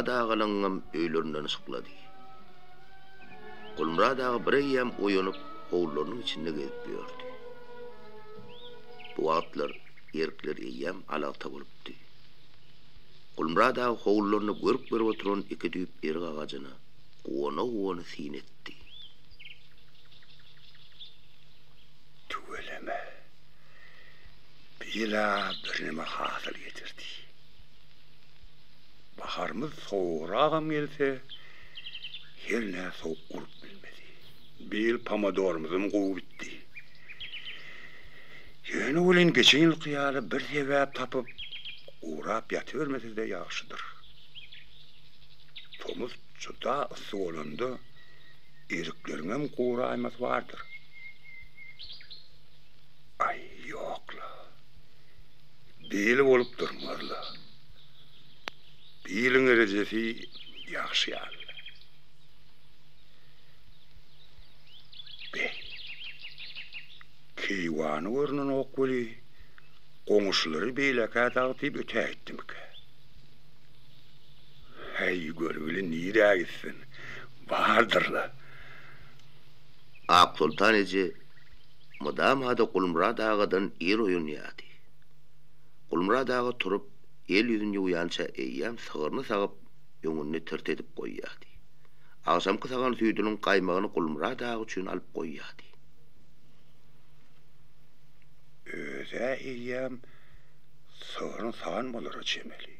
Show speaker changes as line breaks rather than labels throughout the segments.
Kulmurad ağalanğam öýlerinden syklady. Kulmurad ağa bir eýýäm oýanyp howlarynyň içinde gezip ýördi. Bu wagtlar erkler eýýäm alaqta bolupdy. Kulmurad ağa howlaryny görüp oturan iki düýp erig ağacyna ona sinetdi.
Tuveleme. Bila birneme hasıl getirdi. Baharımız soğurağım gelse, her ne soğuk urup bilmedi. Bil pomidorumuzun qoğu bitti. Yönü olin geçen yıl kıyalı bir sebep tapıp, uğrap yatıvermesi de yaxşıdır. Tomuz çıda ısı olanda, eriklerinin qoğurayması vardır. Ay yokla. Beli olup durmarla. Bilin erecesi yaxşı yal. Bey. Keyvanı ornun okuli, qoňuşlary beýleka dağıtyp öte etdimki. Hey görüli nire gitsin. Bardırla.
Ak Sultan ece mudam hada Kulmurad ağadan er oýunýady. Kulmurad ağa turup el ýüzünde uýança eýýäm sygyryny sagyp öňüni tirt edip goýýady. Agşamky sagan süýdüniň gaýmagyny Kulmurad ağa üçin alyp goýýady.
Öze eýýäm sygyryny sagan bolar çemeli.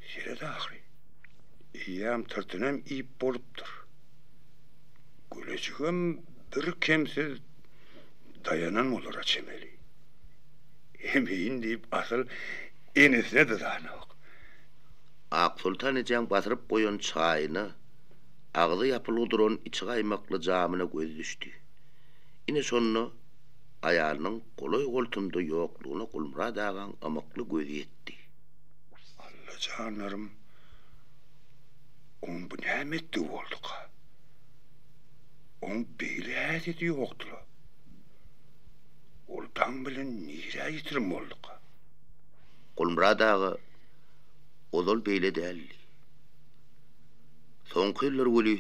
Şere dahry. Eýýäm tırtynam iýip bolupdyr. Gülejigim bir kemsiz dayanan bolar çemeli. Emeyin deyip asıl enesine de dayanok.
Ak Sultan ejäň basyryp goýan çaýyny agzy ýapyly duran içi gaýmakly jamyna göz düşdi. Ine şonu aýalynyň goloý goltunda ýoklugyna Kulmurad ağaň amakly gözi etdi.
Allah canlarım, on bu nämetdi bolduk. On beýle häzeti ýokdylar. Ol taň bilen nire ýitirim bolduk.
Kulmurad ağa ozal beýle däldi. Soňky ýyllar weli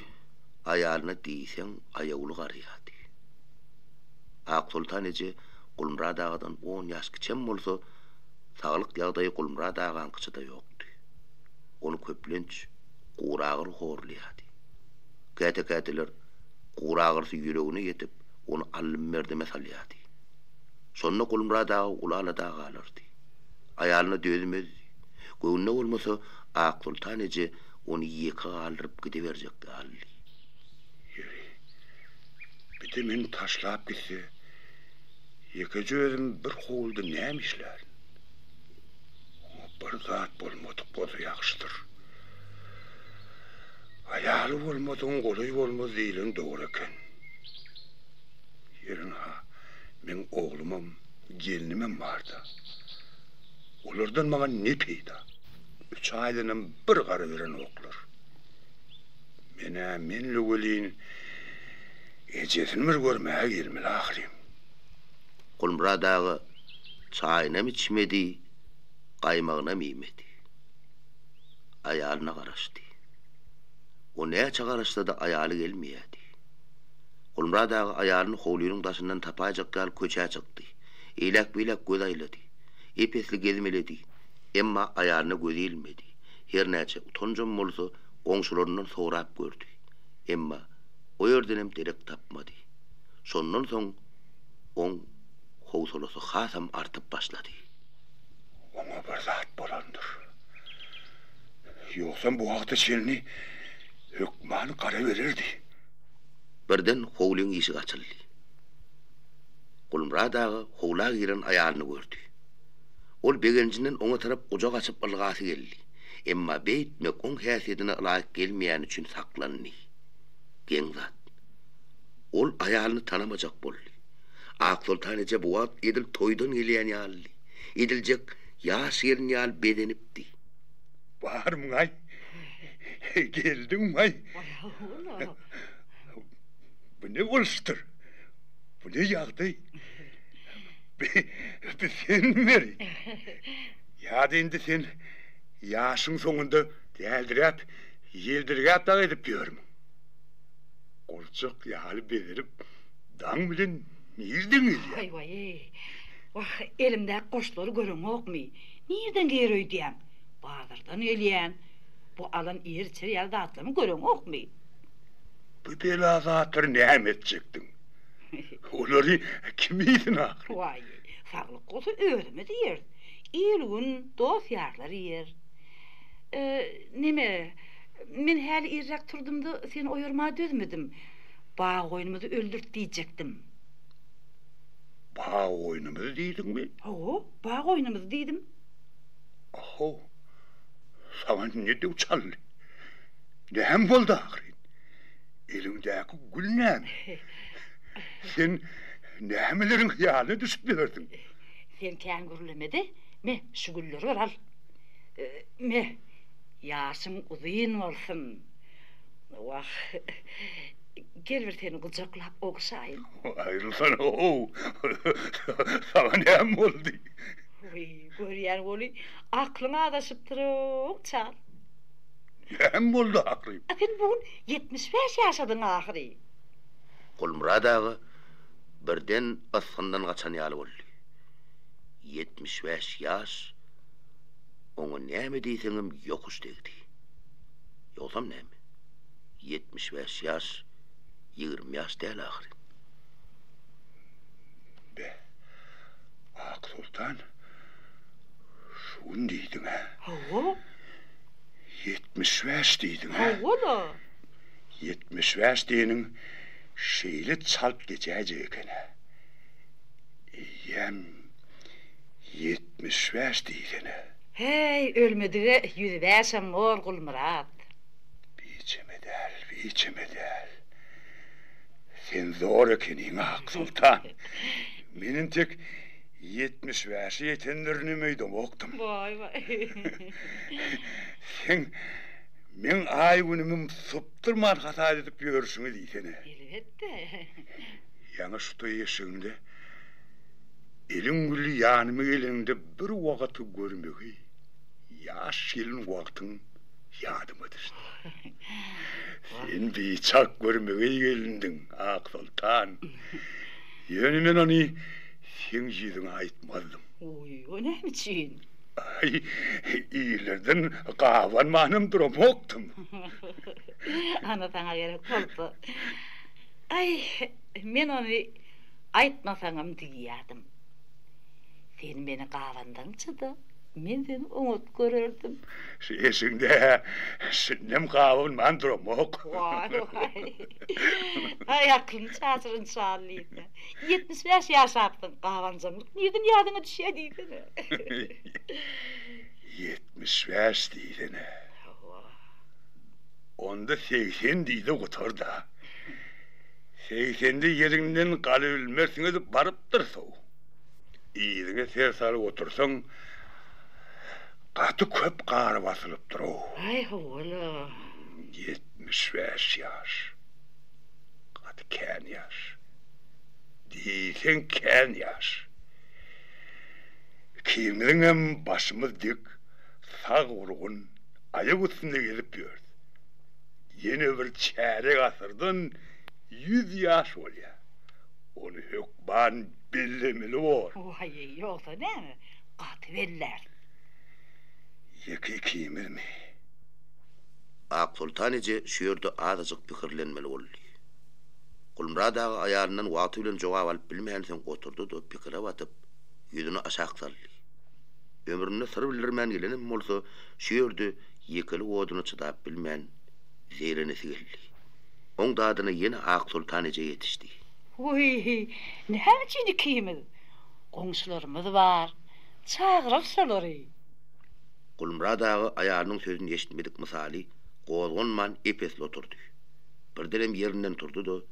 aýalyna diýseň aýagly garýady. Ak Sultan ece Kulmurad ağadan 10 ýaş kiçem bolsa, saglyk ýagdaýy Kulmurad ağaňkyçyda ýokdy. Onu köplenç guragyr horlaýady. Käte-käteler guragyrsy ýüregine ýetip, onu allym merdeme salýady. Şonda Kulmurad ağa ulalada galardy. Aýalyna dözmezdi. Göwnüne bolmasa Ak Sultan ece onu ýeke galyryp gideberjekdi ally.
Bir de meni taşlap gitse, ýeke özüm bir howldy nämişler. Bir zat bolmadyk bolsa ýaxşydyr. Aýaly bolmadyň goloý bolmaz diýilen dogry eken. Ýerin ha, men oglumam, gelinimem barda. Olardan maňa ne peýda? 3 aýlynym bir gara beren oklar. Men lugulin ejesini bir görmäge gelmeli ahirem.
Kulmurad ağa çaýynam içmedi, gaýmagyna miýmedi. Aýalyna garaşdy. O näçe garaşsa da aýaly gelmeýärdi. Kulmurad ağa aýalyny howlunyň daşyndan tapajak gal köçä çykdy. Eýlek-beýlek göz aýlady. Epesli gezmeledi. Emma aýalyna göz ilmedi. Her näçe utanjam bolsa goňşularyndan sorap gördü. Emma o ýerdenem derek tapmady. Şondan soň oň howsalasy hasam artyp başlady.
Ona bir zat bolandyr. Ýoksa bu wagtda çelni hökmany gara bererdi.
Birden howlyň işi açyldy. Kulmurad ağa howla giren aýalyny gördü. Ol begenjinden oňa tarap ujak açyp ylgasy geldi. Emma beýtmek oň häsiýetine laýyk gelmeýän üçin saklandy. Geň zat. Ol aýalyny tanamajak boldy. Ak Sultan ece bu wagt edil toýdan gelýän ýaly. Ediljek ýaş ýerin ýal bedenipdi.
Barmyň ay? Geldiň ay? Bu ne bolşdyr? Bu ne ýagdaý? Sen meri. Ya endi sen yaşın soňunda Deldirip, yeldirip da edip diyorum. Kolçuk yalı belirip, dan bilin nirdiniz ya?
Vay vay. Vah elimde koşları görün ok mi? Nereden geliyor diyem? Bağdırdan öleyen. Bu alan yer içeri yerde atlımı görün ok mi?
Bu bela zatır ne edecektin? Onları kimiydin ahir?
Vay, sağlık olsa öğremi yer. İyiliğin dost yarları yer. Neme, men hali irrak turdum da seni oyurma dözmedim. Bağ oyunumuzu öldürt diyecektim.
Bağ oyunumuzu deydin mi?
Oo, bağ oyunumuzu dedim.
Oho, sana ne de uçallı? Ne hem oldu ahirin? Elindeki gül ne mi? Sen ne hemelerin hıyalını düşüp bilirsin?
Sen kendi gürlemedi, me şu gülleri ver al. Me, yaşın uzun olsun. Vah, gel bir seni kucaklap okşayın.
Ayrılsana oho, sana ne hem oldu?
Uy, görüyen oğlu, aklına adaşıp duruk çal.
Ne hem oldu ahirin?
Sen bugün 75 yaşadın ahiri.
Kulmurad ağa birden ısından kaçan yalı oldu. 75 yaş, onu neyme deysenim yokuş degdi. Yoksam neyme? 75 yaş, 20 yaş değil ahir.
Be, Ak Sultan, şun deydin ha?
Oo,
75 deydin ha?
oo da.
75 deyinin şeyli çalp geçecek ha. Yem 75 deydin ha.
Hey, ölmediğe 105 mor Gulmurat.
Biçime del. Sen zor ekenin Ak Sultan. Menin tek 75'i yetenlerini meydem oktum.
Vay vay.
Sen men ay günümün sıptırman hata edip görürsünü deysene.
Elbette.
Yanlış duyuşunda elin gülü yanımı elinde bir vakıtı görmeyi yaş yılın vaktin yadımıdır. Sen bir çak görmeyi gelindin Ak Sultan. Yönümen onu sen yüzüne aytmazdım.
Uy, o ne için?
Ay, iyilerden kahvan manım durum oktum.
Ana sana gerek oldu. Ay, men onu aytmasanım diyadım. Sen beni kavandan çıdı. Men seni umut görürdüm.
Sesinde sinnem kahvan man durum ok.
Vay vay. Ay aklım çağırın çağırlıydı. 75 yaş yaptın kavancamlık. Nereden yadına düşediydi ne?
75 deydin ha. Onda 80 deydi otur da. 80'de yerinden kalıbilmersiniz barıp dursun. İyiliğine ses alıp otursan katı köp karı basılıp duru.
Ay oğlum.
75 yaş. Katı ken yaş. Değilsen ken yaş. Kimliğin başımız dik, sağ vurgun, ayak üstünde gelip diyor. Yeni bir çeyrek asırdan 100 yaş oluyor. Onu hükman bilmeli var.
Vay yoksa ne mi? Katıveller.
Yeki kimir mi?
Ak Sultan ece şu yerde azıcık pikirlenmeli oldu. Kulmurad ağa ayarından vakti bilen cevap alıp bilmeyen sen oturdu da pikire batıp yüzünü aşağı saldı. Ömründe sır bildirmen gelenim olsa şu yerde yekeli odunu çıdap bilmeyen zeyrenesi geldi. On dadına yine Ak Sultan ece yetişti.
Uy, ne için kıyımız? Komşularımız var. Çağırıp soruları.
Kulmurad ağa ayarının sözünü eşitmedik misali kozgonman epesli oturdu. Birdenem yerinden turdu da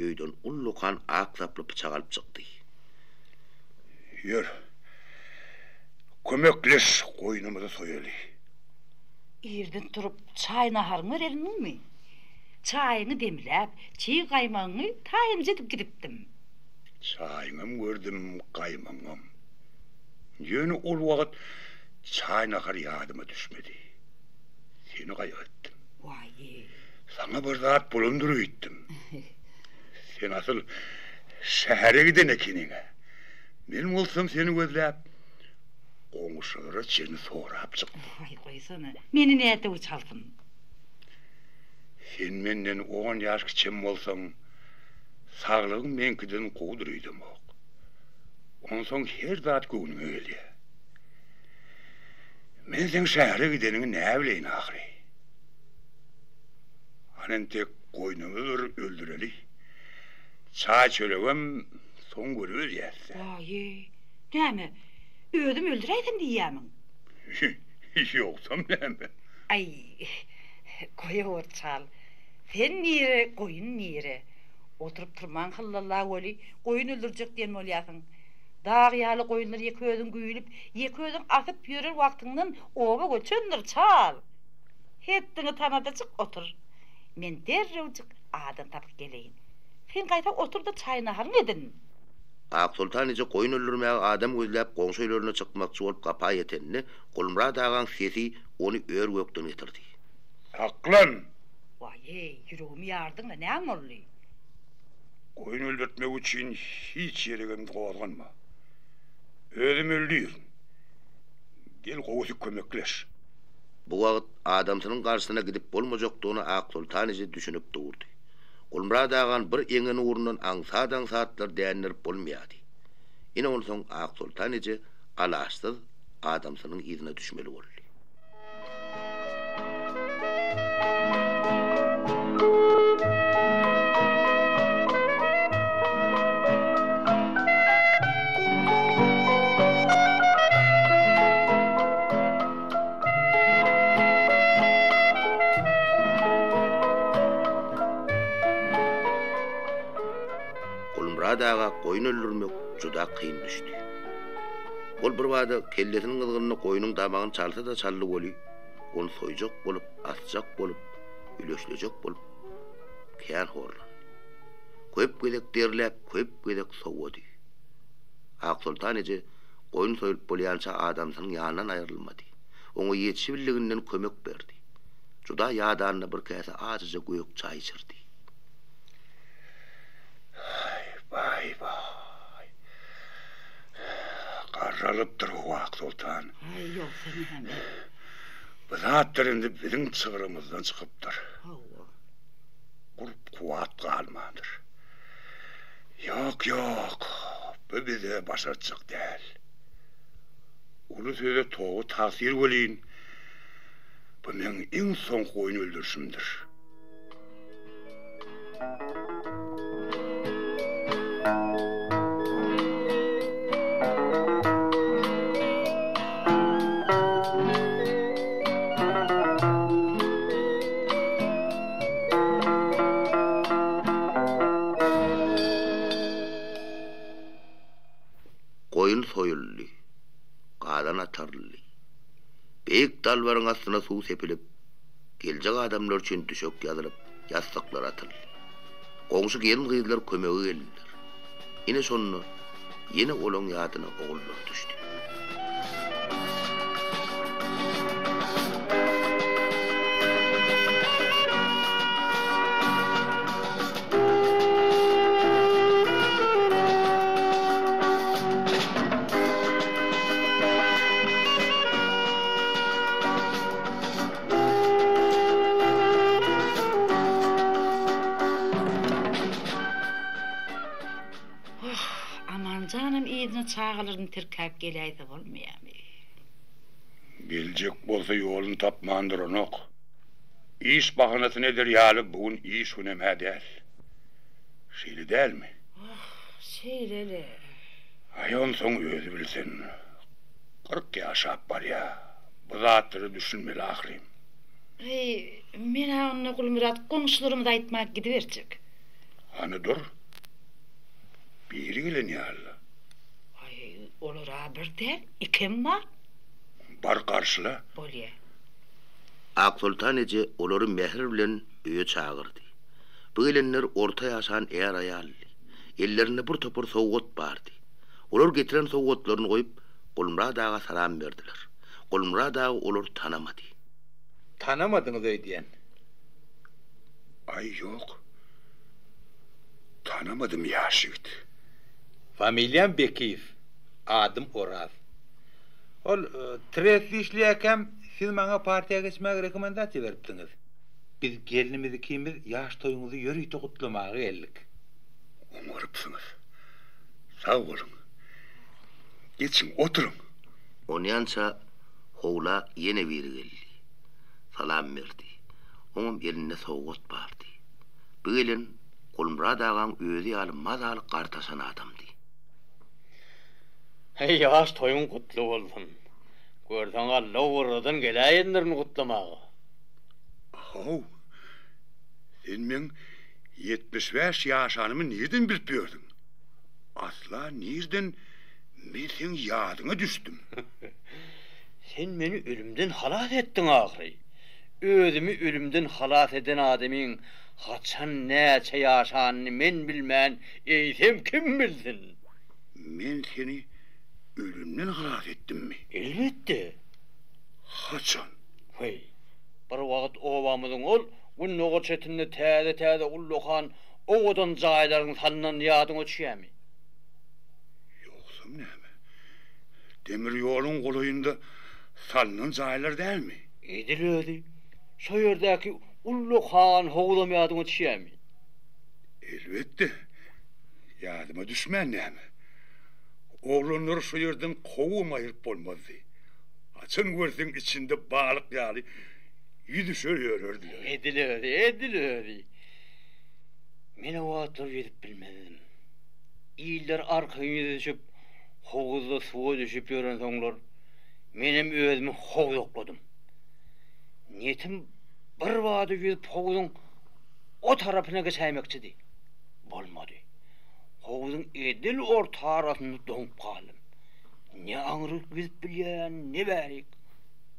öyden ullukan ak saplı bıçak alıp çıktı.
Yürü. Kömekleş koynumuzu soyalı.
Yerden turup çay naharını verelim mi? Çayını demlep, çiğ kaymağını tayin edip gidiptim.
Çayımım gördüm kaymağım. Yönü ol vakit çay nahar yadıma düşmedi. seni kayıttım.
Vay.
Sana bir zat bulunduruyttum. Sen asıl şehre giden ekenine. Men olsam seni gözlep, oňuşyra seni sorap çykdym.
Ay koysana. Meni näde uçaltın?
Sen menden 10 ýaş kiçem bolsaň, saglygyň menkiden gowduruydum ok. Onsoň her zat göwnüme gelýär. Men sen şähre gidenini näme bileýin ahry? Anan tek goýnumy öldüreli. Çay çölegem soň görür ýetse.
Vay. Näme? Ödüm öldüreýdim diýýämiň.
Ýoksam näme?
Ay. Koýa çal. Sen nire, koyun nire. Oturup turman hıllalla oli, koyun öldürecek diyen olyasyň. Dağ ýaly koyunlar ýeködün güýülip, ýeködün asyp ýörer wagtyňdan oba göçendir çal. Hetdiňi tanadajyk otur. Men derrewjik adam tapyp geleýin. Sen gaýta otur da çaýyny haryň edin.
Ak Sultan ije koyun öldürmäge adam gözläp goňşy ýerlerine çykmakçy bolup gapa ýetenini Gulmurad agaň sesi ony ör gökden getirdi.
Haklan.
Vay, ýüregimi ýardyň da näme boldy?
Koyun öldürtmek için hiç yeregimdi kovazganma. Özüm öldüyüm. Gel kovusu kömekleş.
Bu wagt adamsynyň garşysyna gidip bolmajokdygyny Ak Sultan ije düşünüp durdy. Gulmurad agaň bir eňen urundan aňsadaň saatlar däňdirip bolmaýady. Ine olsoň Ak Sultan ije alaşsyz adamsynyň izine düşmeli boldy. Adaga koyun öldürmek juda kıyın düştü. Ol bir wada kellesinin gızgınını koyunun damağını çalsa da çallı boli, onu soyacak bolup, asacak bolup, üleşilecek bolup, kyan horla. Köp gedek derlep, köp gedek sowady. Ak Sultan ije koyun soyup bolýança adamsynyň ýanyndan aýrylmady. Oňa ýetişibilliginden kömek berdi. Juda ýadanna bir käse azyja göýük çay içirdi.
Vay vay. Qarralypdyr o Ak Sultan.
Ay ýok seni hemme.
Bu zatlar endi biziň çygyrymyzdan çykypdyr.
Allah.
Gurup kuwat galmandyr. Ýok. Bu bize başarçyk däl. Ulu söýde toğu tasir bolýyn. Bu meniň iň soň koyun öldürşümdir.
Koyun soyully, gadan atarly. Beýik dalbaryň astyna suw sepilip, geljek adamlar üçin düşök ýazylyp, ýastyklar atyldy. Goňşy gelin gyzlar kömegi geldiler. Ine şonu ýene olaň ýadyna ogullar düşdi.
Canım iyidini çağılırın tirkap geleydi bolmayamy.
Geljek bolsa ýolun tapmandyr onok. İş bahanasy nedir ýaly bugün iş önemä däl. Şeýle dälmi?
Şeýleli.
Aýon soň özü bilsen. 40 ýaşap barýa. Bu zatlary düşünmeli ahrim.
Men onu Gulmurad goňşularymda aýtmak gidiberjek.
Hani dur. Biri gelen ýaly.
Olara birden ikem bar.
Bar karşıla.
Bolýa.
Ak Sultan ije olary mehir bilen öýe çağırdy. Bu gelenler orta ýaşan er aýal. Ellerinde bir topur sowgat bardy. Olar getiren sowgatlaryny goýup Gulmurad aga salam berdiler. Gulmurad aga olar tanamady.
Tanımadınız öyle.
Ay yok. Tanımadım yaşıt.
Familyam Bekiyev, adım Oraz. Ol Tresli işleyken siz bana partiye geçmek rekomendasiya veriptiniz. Biz gelinimizi kimiz yaş toyunuzu yürüyte kutlamağa geldik.
Umarıpsınız. Sağ olun. Geçin oturun.
Onyança hoğla yine bir geldi. Salam verdi. Onun eline soğuk bardı. Bu gelin Kulmurad ağam özü alınmaz alıp kartasan adamdı.
Hey yaş toyun kutlu olsun. Gördün Allah uğradan geleyinlerini kutlamağa.
Hov. Sen men 75 yaşanımı nereden bilip gördün? Asla nereden men sen yadına düştüm.
Sen beni ölümden halat ettin ahri. Özümü ölümden halat eden adamın haçan neçe yaşanını men bilmän eýsem kim bilsin?
Men seni ölümden halat ettim mi?
Elbette.
Haçan?
Hey, bir wagt obamyzyň ol, günnoga çetinne täze ullukan oğudan jaýlaryň sanynan ýadyňa düşýärmi?
Yoksa näme? Demir yolun golayında salınan jaýlar dälmi?
Edilödi. Şo ýerdäki ullukan hoğdam ýadyňa düşýärmi?
Elbette. Yadıma düşmän näme? Oğlanlar şu yerden kovum ayırıp bolmazdy. Açın görseň içinde balyk ýaly yüzüşür ýörerdiler.
Edilödi. Men o wagtlar ýetip bilmedim. İýiller arkaňyza düşüp, howuzda suwa düşüp ýören soňlar, menem özümi how ýokladym. Niyetim bir wagty ýüzüp howuzyň o tarapyna geçämekçidi. Bolmady. Howuzyň edil orta arasynda doňup kaldım. Ne aňryk ýüzüp bilýän, ne bärik.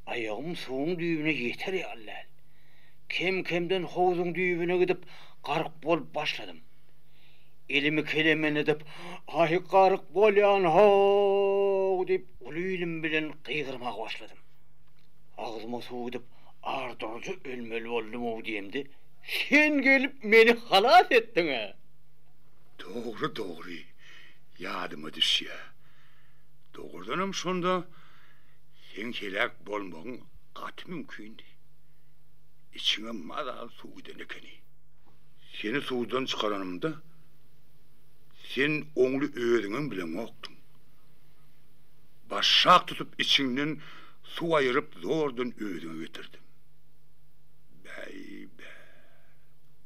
Ayağım suwuň düýbüne ýeter ýalyl. Kemden howuzyň düýbüne gidip garık bolup başladym. Elimi kelemen edip, "Ay garık bolýan how" diýip ulylim bilen gygyrmak başladym. Agzyma suw gidip ardyrjy ölmeli boldum o diýemdi. Sen gelip meni halat etdiň.
Doğru. Yadıma düşýär. Doğrudanam şonda sen kelek bolmagyň gat mümkindi. İçine madal suw giden ekeni. Seni suwdan çıkaranymda sen oňly özüňiň bilen okdyň. Başak tutup içinden su ayırıp zordan özüňe getirdim. Bey.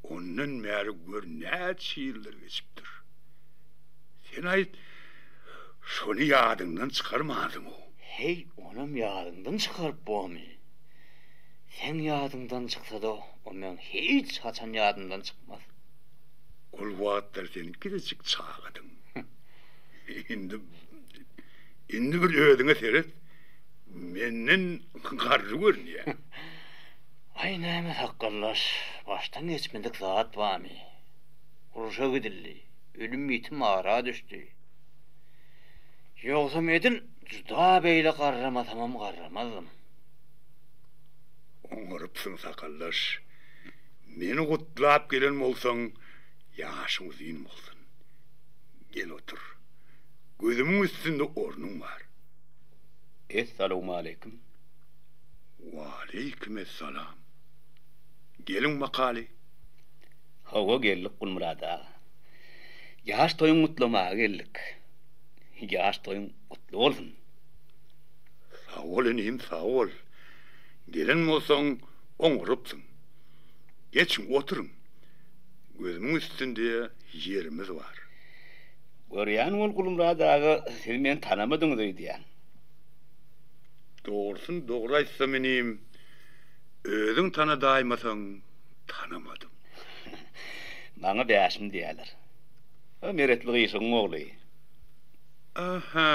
Ondan meri gör näçe ýyllar geçipdir. Sen aýt, şonu ýadyňdan çykarmadyň o.
Hey, onam ýadyňdan çykaryp bolmy. Sen ýadyňdan çyksa-da, o men hiç haçan ýadymdan çykmaz.
Ol wagtlar sen gidecek çağıdyň. Indi bir özüňe seret, menden garry görnýär.
Ay näme hakkallaş, baştan geçmedik zat bamy. Uruşa gidildi, ölüm ýetim ara düşdi. Ýogsa medin juda beýle garrama tamam garramazdym.
Oňarypsyň sakallar. Meni gutlap gelen bolsaň, ýaşyň uzyn bolsun. Gel otur. Gözümün üstünde ornun var.
Esselamu aleyküm.
Wa aleykümesselam. Gelin makali.
Hawa geldik Kulmurada. Yaş toyun mutlamağa geldik. Yaş toyun kutlu olsun.
Sağ ol eneyim, sağ ol. Gelin bolsaň oňurypsyň. Geçin oturun. Gözümün üstünde yerimiz var.
Görýän ol Kulmuradagy siz meni tanamadyňyz diýýär.
Doğrusun doğru aýtsam eneyim. Özüň tanadaýmasaň tanamadym.
Bana bäşim diýerler. O meretli gyşyň ogly.
Aha.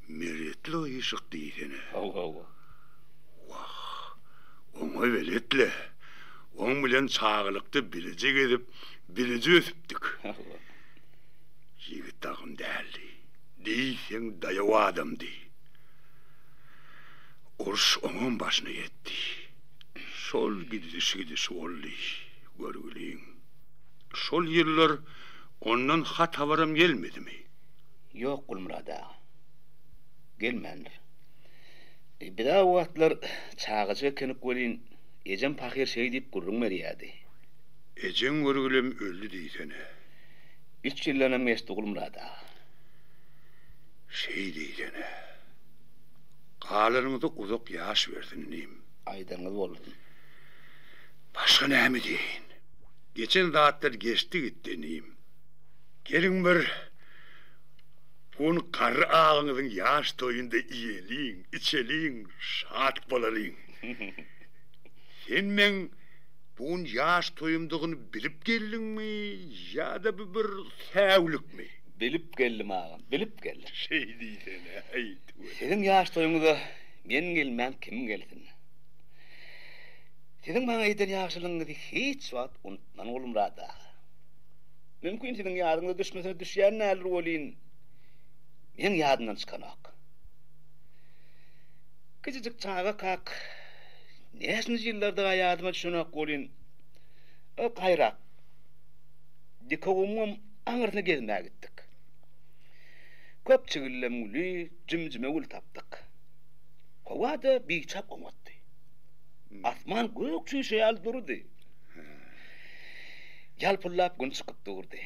Meretli gyşyk diýsene.
Hawa.
Oňa beletli. Oň bilen çağlykdy bilijek edip, bilije ösüpdik. Jigit dagym däldi. Diýsen daýaw adamdy. Ors onun başına yetti. Sol gidişi oldu. Görgüleyim. Sol yıllar ondan hat havarım gelmedi mi?
Yok Gulmurad ağa. Gelmendir. Bir daha vaatlar çağıcı kenip gelin ecem pakir şey deyip gurrun veriyadi.
Ecen görgülem öldü deysene.
3 yıllarına mesti Gulmurad ağa.
Şey deysene. Qalarınızda uzak yaş verdin neyim?
Aydanız oldun.
Başka ne mi deyin? Geçen saatler geçti gitti neyim? Gelin bir bunu karı ağınızın yaş toyunda iyeliğin, içeliğin, şat boların. Sen men bunun yaş toyumduğunu bilip geldin mi? Ya da bir sevlik mi?
Bilip geldim ağam, bilip geldim.
Şey deysene, haydi.
Senin yaş toyunuda men gelmem kim gelsin? Senin bana eden yaşlılığını hiç vaat unutman Gulmurad ağa. Mümkün senin yadına düşmese düşen neler olayın. Men yadından çıkanak. Küçücük çağa kalk. Nesiniz yıllarda yadıma düşünak olayın. O kayrak. Dikavumum anırtına gezmeye gittik. Köp çığırlemuli, cimcime ul taptık. Kovada bir çap omattı. Asman gök şey al durdu. Yalpıllap gün çıkıp durdu.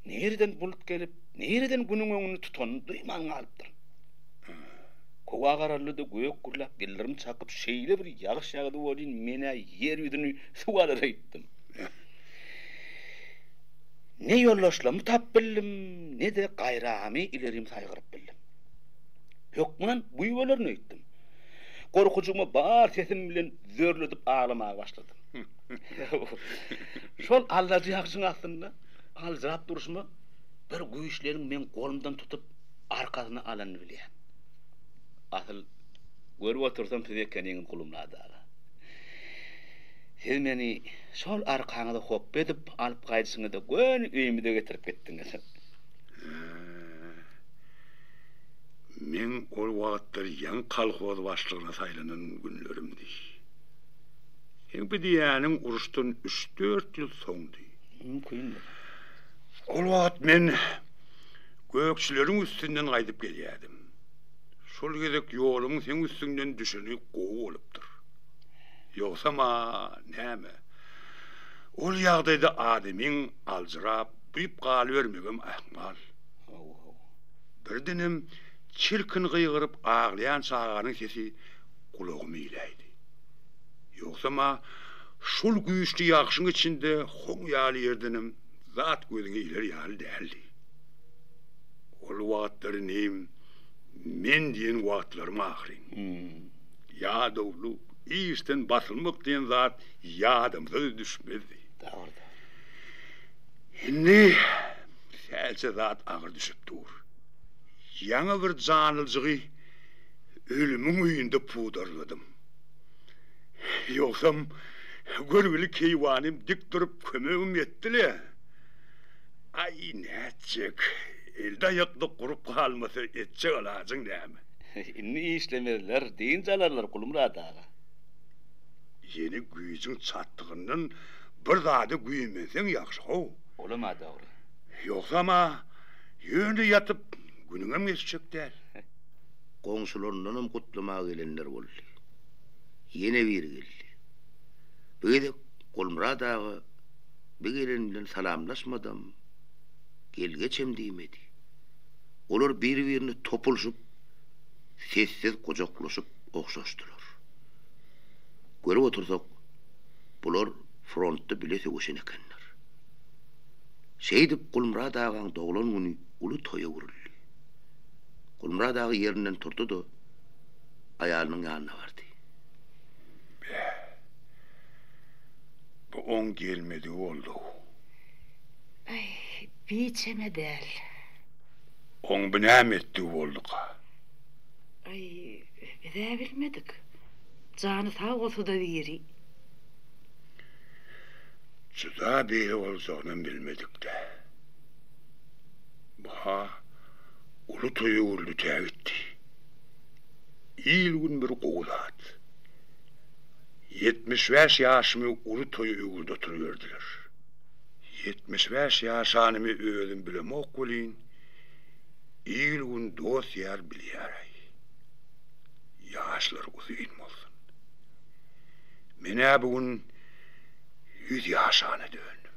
Nereden bulut gelip, nereden günün önünü tutan duyman alıptır. Kova kararlı da gök kurlap, dillerim çakıp şeyle bir yağış yağdı olun mene yer yüzünü suvalara gittim. Ne yollaşlamı tap bildim, ne de gayrağımı ilerim saygırıp bildim. Yokman bu yuvalarını ettim. Korkucuma bağır sesim bilen zörlüdüp ağlamaya başladım. Şol allacıyaksın aslında, alzırap duruşma, bir güyüşlerin men kolumdan tutup arkasına alanını bileyim. Asıl görüp otursam size kendiğin Gulmurad ağa. Siz meni şol arkanıda hop edip alıp kaydsını da gön üyümü de getirip gittiniz.
Men o vaatlar yan kalkoz başlığına saylanan günlerimdi. Hem bir diyanın uruştun 3-4 yıl soğundu.
Mümkün.
O vaat men gökçülerin üstünden kaydıp geliyordum. Şol gezek yolumun sen üstünden düşeni kovu oluptur. Yoksa ma näme? Ol ýagdaýda ademin alzırap, büyüp galybermegem ahmal. Birdinim çirkin gıýgyryp ağlayan çağanyň sesi kulağıma ileýdi. Yoksa ma şol güýçli ýagşyň içinde hoň ýaly ýerdinim, zat gözüňe ileri ýaly däldi. Ol wagtlar näme men diýen wagtlarym ahyryn. Ya dowlu İşten basılmak diyen zat yadımıza düşmedi.
Doğru.
Şimdi selse zat ağır düşüp dur. Yana bir canlıcığı ölümün uyunda pudarladım. Yoksam görgülü keyvanim dik durup kömüğüm yettile. Ay ne edecek? Elde ayakta kurup kalması edecek alacın değil mi?
İnni işlemeler deyince alarlar Gulmurad ağa.
Yeni güýjüň çattığından bir zady güýmesen ýaxşy ho.
Olama dogry.
Ýoksa ma ýönde ýatyp günüňem geçecek däl.
Goňşularynyň gutlama gelenler boldy. Ýene bir geldi. Böyle Gulmurad ağa bir gelenden salamlaşmadam. Gelgeçem diýmedi. Olar bir-birini topulşup sessiz gojoklaşyp okşaşdylar. Görüp otursak, bular frontda bile sögüşen ekenler. Şeýdip Gulmurad ağaň doglan güni uly toýa urildi. Gulmurad ağa ýerinden turdy da aýalynyň ýanyna bardy.
Bu on gelmedi oldu.
Ay, biçeme del.
On binäm etdi olduk.
Ay, bide bilmedik. Canı sağ olsa da diri.
Çıda biri olsağını bilmedik de. Baha ulu toyu urlu tevitti. İlgün bir qoğulat. 75 yaşımı ulu toyu ögülde oturuyordular. 75 yaşanımı öğüdüm bilem okulin. İlgün dost yer bilyaray. Yaşlar uzayın olsun. Mene bugün 100 yaşanı döndüm.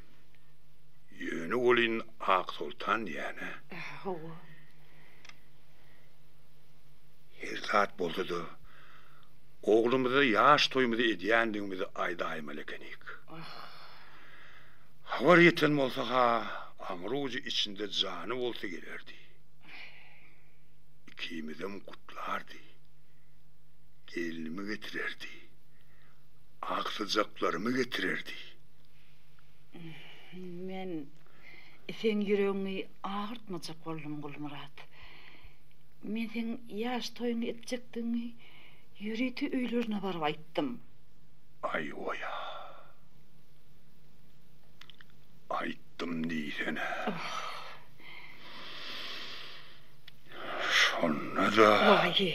Yönü olin Ak Sultan yani. Her zat boldu da oğlumuzu yaş toyumuzu ediyendiğimizi ayda aymalekenik. Havar yeten olsa ha, amrucu içinde canı olsa gelirdi. İkimizden kutlardı. Gelinimi getirirdi. Aksızaklarımı getirirdi.
Men sen yüreğini ağırtmacak oldum Gülmurat. Men sen yaş toyunu edecektiğini yüreği öylerine barıp ayttım.
Ay oya. Ayttım diysene. Şonna da...
Vay.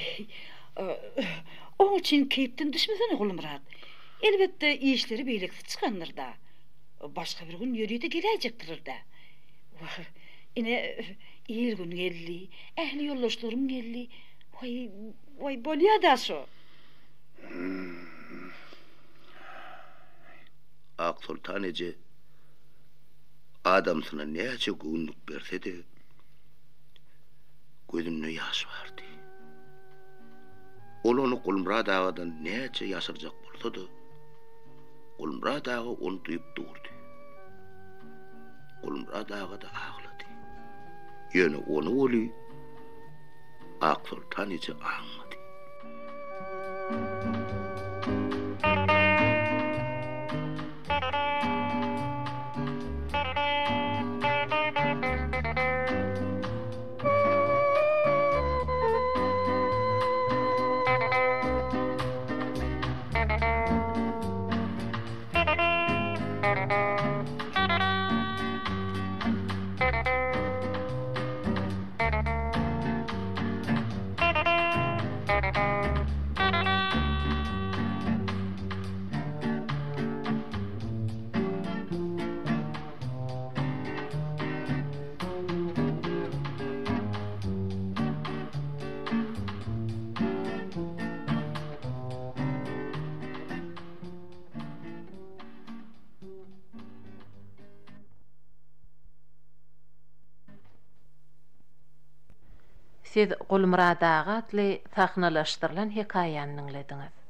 Onun için keyipten düşmesene Gülmurat. Elbette iyi işleri birlikte çıkanlar da. Başka bir gün yüreği de gelecektir da. Yine iyi gün geldi. Ehli yoldaşlarım geldi. Vay bolya da so.
Ak Sultan ece adamsına neyce günlük berse de gözünde yaş vardı. Onu Gülmurat ağadan neyce yaşaracak bolsa da Gülmurat ağa onu duyup durdu. Gülmurat ağa da ağladı. Yönü onu oli Ak Sultan ece anladı.
Siz Gülmurat ağa atly sahnalaşdyrylan hekaýany dinlediňiz.